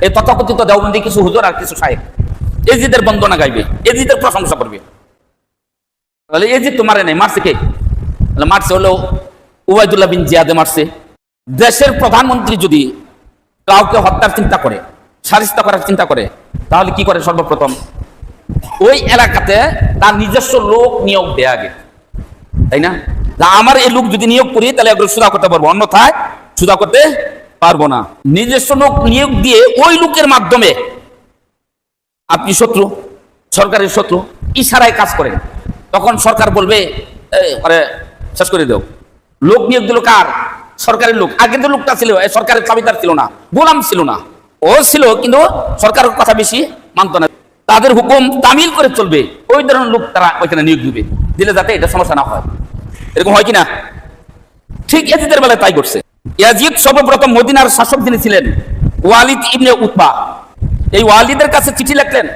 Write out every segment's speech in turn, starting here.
এই তথাকথিত দেওবন্দি কিছু হুজুর আর কিছু শায়েখ এজিদের বন্দনা গাইবে, এজিদের প্রশংসা করবে। তাহলে এজিদ তো মারে নাই, মারছে কে? মারছে হলো উবাইদুল্লাহ বিন জিয়াদে মারছে। দেশের প্রধানমন্ত্রী যদি কাউকে হত্যার চিন্তা করে, শারিস্তা করার চিন্তা করে, তাহলে কি করে? সর্বপ্রথম ওই এলাকাতে তার নিজস্ব লোক নিয়োগ দেয় আগে, তাই না? আমার এই লোক যদি নিয়োগ করি তাহলে এগুলো সুদা করতে পারবো, অন্যথায় সুদা করতে পারবো না। নিজস্ব লোক নিয়োগ দিয়ে ওই লোকের মাধ্যমে আপনি শত্রু, সরকারের শত্রু, ইশারায় কাজ করেন, তখন সরকার বলবে শেষ করে দেও। লোক নিয়োগ দিল কার? সরকারের লোক। আগে যে লোকটা ছিল সরকারের চাবিদার ছিল না, গোলাম ছিল না, ও ছিল কিন্তু সরকারের কথা বেশি মানত না, তাদের হুকুম তামিল করে চলবে, ওই ধরনের লোক তারা ওইখানে নিয়োগ দিবে, দিলে যাতে এটা সমস্যা না হয়। এরকম হয় কিনা? ঠিক ইয়াজিদের বেলায় তাই করছে। ইয়াজিদ সর্বপ্রথম মদিনার শাসক যিনি ছিলেন ওয়ালিদ ইবনে উতবা, এই ওয়ালিদের কাছে চিঠি লিখলেন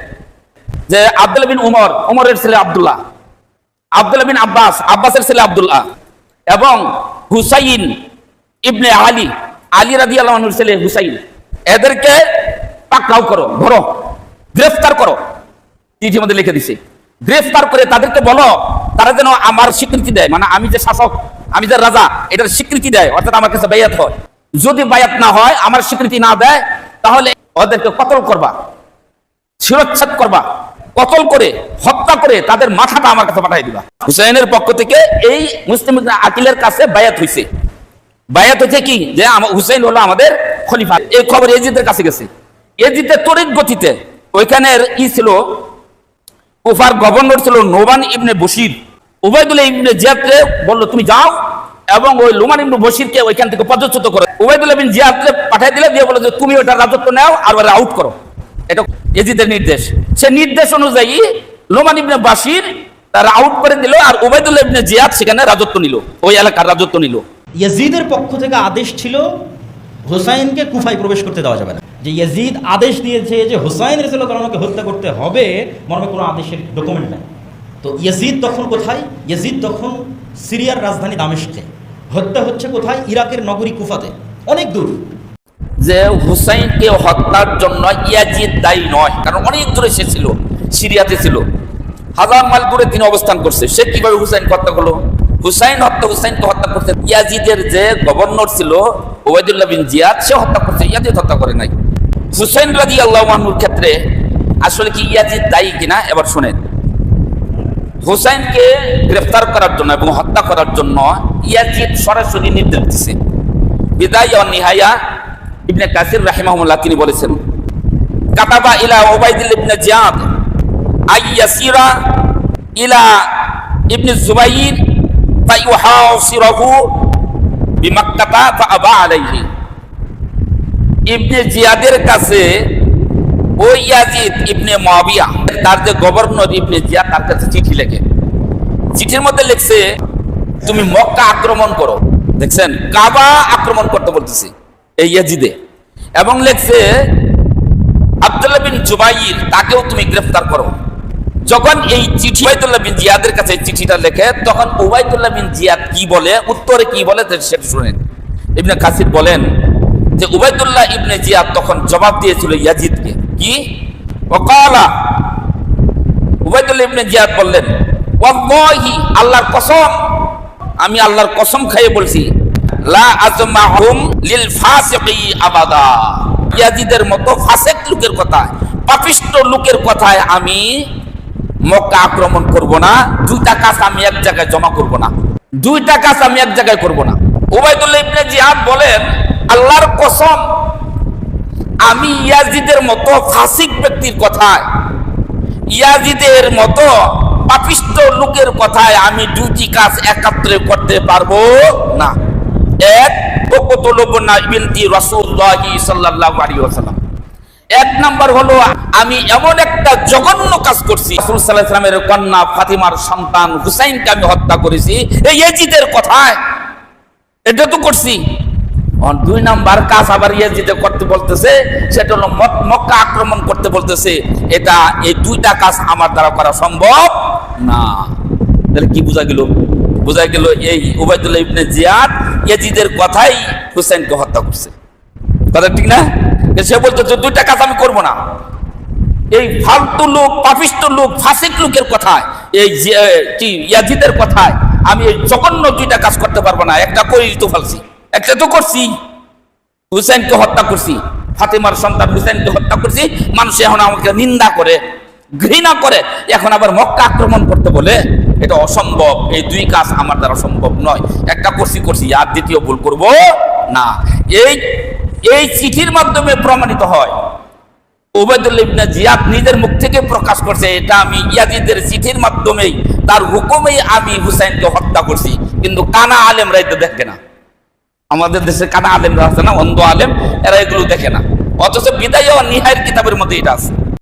যে আব্দুল্লাহ বিন উমর, উমরের ছেলে আব্দুল্লাহ, আব্দুল্লাহ বিন আব্বাস, আব্বাসের ছেলে আব্দুল্লাহ, এবং হুসাইন ইবনে আলী, আলী রাদিয়াল্লাহু আনহুর ছেলে হুসাইন, এদেরকে পাকড়াও করো, ধরো, গ্রেফতার করো। চিঠির মধ্যে লিখে দিছে গ্রেফতার করে তাদেরকে বলো তারা যেন আমার স্বীকৃতি দেয়, মানে আমি যে শাসক, আমি যে রাজা, এটার স্বীকৃতি দেয়, অর্থাৎ আমার কাছে বায়াত হয়। যদি বায়াত না হয়, আমার স্বীকৃতি না দেয়, তাহলে ওদেরকে কতল করবা, শিরচ্ছেদ করবা, কতল করে হত্যা করে তাদের মাথাটা আমার কাছে পাঠিয়ে দিবা। হুসাইনের পক্ষ থেকে এই মুসলিম আকিলের কাছে বায়াত হইছে। বায়াত হচ্ছে কি? যে হুসাইন হলো আমাদের খলিফা। এই খবর এজিদের কাছে গেছে। এজিদের তড়িৎ গতিতে ওইখানের ছিল কুফার গভর্নর ছিল নোমান ইবনে বশির। উবাইদুল্লাহ ইবনে জিয়াদকে বললো তুমি যাও এবং ওই নোমান ইবনে বশিরকে ওইখান থেকে পদচ্যুত করো। উবাইদুল্লাহ বিন জিয়াদকে পাঠিয়ে দিলে, দিয়ে বলে যে তুমি ওটা রাজত্ব নাও আর ওরা আউট করো। এটা এজিদের নির্দেশ। সে নির্দেশ অনুযায়ী নোমান ইবনে বশির তারা আউট করে দিল, আর উবাইদুল্লাহ ইবনে জিয়াদ সেখানে রাজত্ব নিল, ওই এলাকার রাজত্ব নিল। ইয়াজিদের পক্ষ থেকে আদেশ ছিল হুসাইনকে কুফায় প্রবেশ করতে দেওয়া যাবে না। যে ইয়াজিদ আদেশ দিয়েছে যে হুসাইন রাদিয়াল্লাহু তাআলাকে হত্যা করতে হবে, মর্মে কোনো আদেশের ডকুমেন্ট নাই। তো ইয়াজিদ তখন কোথায়? ইয়াজিদ তখন সিরিয়ার রাজধানী দামেস্কে। হত্যা হচ্ছে কোথায়? ইরাকের নগরী কুফাতে, অনেক দূর। যে হুসাইনকে হত্যার জন্য ইয়াজিদ দায়ী নয়, কারণ অনেক দূরে সে ছিল, সিরিয়াতে ছিল, হাজার মাইল দূরে তিনি অবস্থান করছে। সে কিভাবে হুসাইন হত্যা করলো? হুসাইনকে হত্যা করছে ইয়াজিদের যে গভর্নর ছিল উবাইদুল্লাহ বিন জিয়াদ, সে হত্যা করছে, ইয়াজিদ হত্যা করে নাই। হুসাইন রাদিয়াল্লাহু আনহুর ক্ষেত্রে আসলে কি ইয়াজিদ দায়ী কিনা এবার শুনেন। হুসাইনকে গ্রেফতার করার জন্য এবং হত্যা করার জন্য ইয়াজিদ সরাসরি নির্দেশ দিয়েছে। বিদায়া ওয়া নিহায়া ইবনে কাসির রাহিমাহুল্লাহ তিনি বলেছেন, কাতাবা ইলা উবাইদুল্লাহ ইবনে জিয়াদ আইয়াসিরা ইলা ইবনে জুবাইর ফায়ুহাসিরহু বিমাক্কাতা ফাআবা আলাইহি। ইবনে জিয়াদের কাছে ওই ইয়াজিদ ইবনে মুয়াবিয়া, তার যে গভর্নর ইবনে জিয়াদ, তার কাছে চিঠি লেখে। চিঠির মধ্যে লিখছে তুমি মক্কা আক্রমণ করো। দেখছেন, কাবা আক্রমণ করতে বলতেছে এই ইয়াজিদে। এবং লিখছে আব্দুল্লাহ বিন জুবাইর, তাকেও তুমি গ্রেফতার করো। যখন এই চিঠি উবাইদুল্লাহ বিন জিয়াদের কাছে চিঠিটা লেখে, তখন উবাইদুল্লাহ বিন জিয়াদ কি বলে, উত্তরে কি বলে সেটা শুনেন। ইবনে কাসির বলেন যে উবাইদুল্লাহ ইবনে জিয়াদ তখন জবাব দিয়েছিল ইয়াজিদকে, কি ওয়াকালা, উবাইদুল্লাহ ইবনে জিয়াদ বললেন ওয়াল্লাহি, আল্লাহর কসম, আমি আল্লাহর কসম খাইয়ে বলছি, লা আজমাহুম লিল ফাসিকি আবাদা, ইয়াজিদের মতো ফাসিক লোকের কথা, পাপিষ্ট লোকের কথায় আমি মক্কা আক্রমণ করব না। দুইটা কাজ আমি এক জায়গায় জমা করব না, দুইটা কাজ আমি এক জায়গায় করব না। উবাইদুল্লাহ ইবনে জিয়াদ বলেন আল্লাহর কসম, আমি ইয়াজিদের মতো ফাসিক ব্যক্তির কথায়, ইয়াজিদের মতো পাপিষ্ট লোকের কথায় আমি দুটি কাজ একত্রে করতে পারবো না। এক, ওকতুলুবনা বিনতি রাসূলুল্লাহি সাল্লাল্লাহু আলাইহি ওয়াসাল্লাম। এক নাম্বার হলো আমি এমন একটা জঘন্য কাজ করছি, রাসূল সাল্লাল্লাহু আলাইহি ওয়াসাল্লামের কন্যা ফাতিমার সন্তান হুসাইনকে আমি হত্যা করেছি এই ইয়াজিদের কথায়, এটা তো করছি। দুই নাম্বার কাজ আবার ইয়াজিদে করতে বলতেছে, সেটা হলো মক্কা আক্রমণ করতে বলতেছে। এটা, এই দুইটা কাজ আমার দ্বারা করা সম্ভব না। তাহলে কি বোঝা গেল? বোঝা গেল এই উবাইদুল্লাহ ইবনে জিয়াদ ইয়াজিদের কথাই হুসাইনকে হত্যা করছে। কথা ঠিক না? সে বলতেছে দুইটা কাজ আমি করব না। এই ফালতু লোক, পাপিষ্ট লোক, ফাসিক লোকের কথায়, এই কি ইয়াজিদের কথায় আমি এই জঘন্য দুইটা কাজ করতে পারবো না। একটা করি তো ফেলছি, একটা তো করছি, হুসেনকে হত্যা করছি, ফাতেমার সন্তান হুসেনকে হত্যা করছি। মানুষ এখন আমাকে নিন্দা করে, ঘৃণা করে, এখন আবার মক্কা আক্রমণ করতে বলে, এটা অসম্ভব। এই দুই কাজ আমার দ্বারা সম্ভব নয়। একটা করছি, আর দ্বিতীয় ভুল করব না। এই চিঠির মাধ্যমে প্রমাণিত হয়, উবাইদুল্লাহ ইবনে জিয়াদ নিজের মুখ থেকে প্রকাশ করছে, এটা আমি ইয়াজিদের চিঠির মাধ্যমেই, তার হুকুমেই আমি হুসাইনকে হত্যা করছি। কিন্তু কানা আলেমরা এটা দেখে না। আমাদের দেশে কানা আলেমরা আছে না, অন্ধ আলেম, এরা এগুলো দেখে না। অথচ বিদায় ও নিহায়ের কিতাবের মধ্যে এটা আছে।